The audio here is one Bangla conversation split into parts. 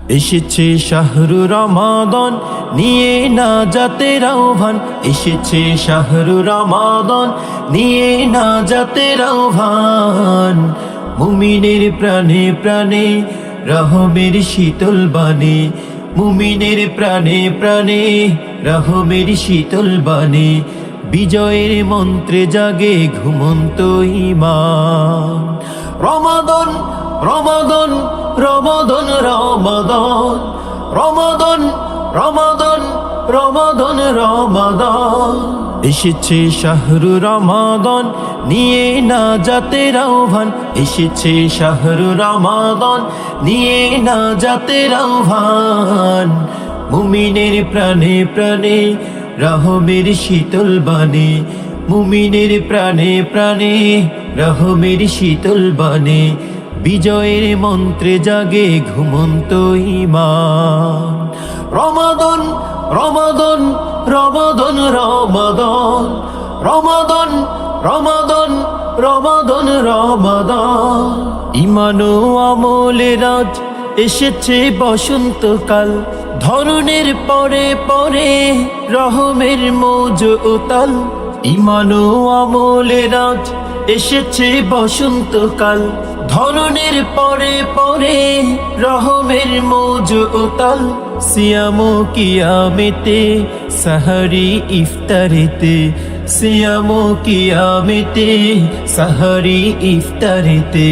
এসেছে শাহরু রমাদান নিয়ে নাজাতের আহ্বান, এসেছে শাহরু রমাদান নিয়ে নাজাতের আহ্বান। মুমিনের প্রাণে প্রাণে রহমের শীতল বাণী, মুমিনের প্রাণে প্রাণে রহমের শীতল বাণী। বিজয়ের মন্ত্রে জাগে ঘুমন্ত ঈমান। রমাদান রমাদান রমাদান রমাদান রমাদান রমাদান রমাদান রমাদান। এসেছে শাহরু রমাদান নিয়ে নাজাতের আহ্বান, এসেছে শাহরু রমাদান নিয়ে নাজাতের আহ্বান। মুমিনের প্রাণে প্রাণে রহমের শীতল বাণী, মুমিনের প্রাণে প্রাণে রহমের শীতল বাণী। বিজয়ের মন্ত্রে জাগে ঘুমন্ত ঈমান। রমাদান রমাদান রমাদান রমাদান রমাদান রমাদান রমাদান রমাদান। ঈমান ও আমলের রাজ এসেছে বসন্তকাল, ধরনের পরে পরে রহমের মৌজ উতাল। ঈমান ও আমলের রাজ এসেছে বসন্তকাল, ধরনের পরে পরে রহমের মৌজ উতাল। সিয়াম কিয়ামেতে সাহারি ইফতারেতে, সিয়াম কিয়ামেতে সাহারি ইফতারেতে।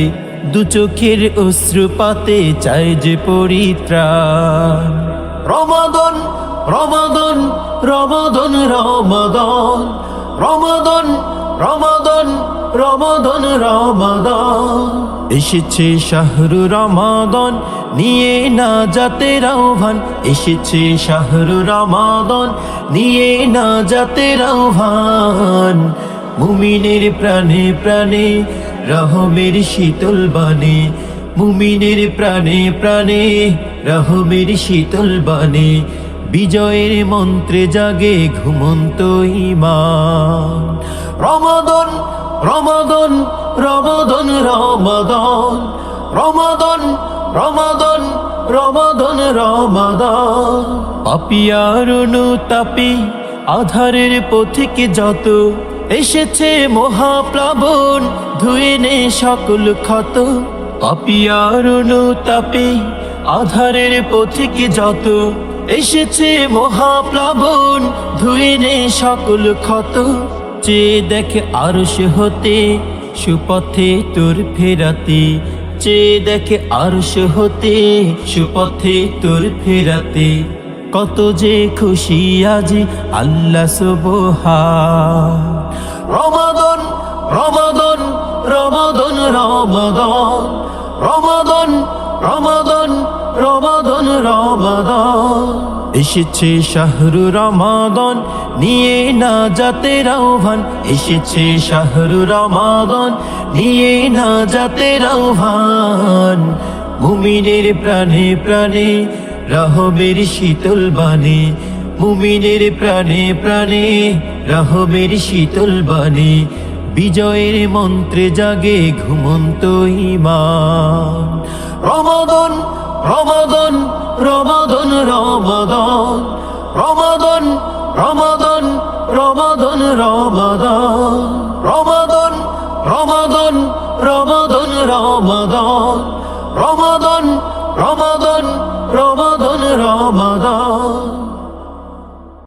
দু চোখের অশ্রুপাতে চাই যে পরিত্রাণ। রমাদান রমাদান রমাদান রমাদান রমাদান রমাদান রমাদান রমাদান। এসেছে শাহরু রমাদান নিয়ে নাজাতের আহ্বান, এসেছে শাহরু রমাদান নিয়ে নাজাতের আহ্বান। মুমিনের প্রাণে প্রাণে রহমের শীতল বাণী, মুমিনের প্রাণে প্রাণে রহমের শীতল বাণী। বিজয়ের মন্ত্রে জাগে ঘুমন্ত ঈমান। রমাদান রমাদান রমাদান রমাদান রমাদান রমাদান রমাদান রমাদান। পাপিয়ার অনুতাপী আধারের পথিকে যত, এসেছে মহাপ্লাবন ধুয়ে নে সকল ক্ষত। পাপিয়ার অনুতাপী আধারের পথিকে যত, এসেছে মহাপ্লাবন ধুয়ে নে সকল ক্ষত। চেয়ে দেখ আরশ হতে সুপথে তোর ফেরাতে, চেয়ে দেখ আরশ হতে সুপথে তোর ফেরাতে। কত যে খুশি আজ আল্লাহ সুবহান। রমাদান রমাদান রমাদান রমাদান রমাদান রমাদান রমাদান রমাদান। এসেছে শাহরু রমাদান নিয়ে নাজাতের আহ্বান, এসেছে শাহরু রমাদান নিয়ে নাজাতের আহ্বান। মুমিনের প্রাণে প্রাণে রহমের শীতল বাণী, মুমিনের প্রাণে প্রাণে রহমের শীতল বাণী। বিজয়ের মন্ত্রে জাগে ঘুমন্ত ঈমান। রমাদান রমাদান রমাদান রমাদান রমাদান রমাদান রমাদান রমাদান রমাদান রমাদান রমাদান রমাদান রমাদান রমাদান রমাদান।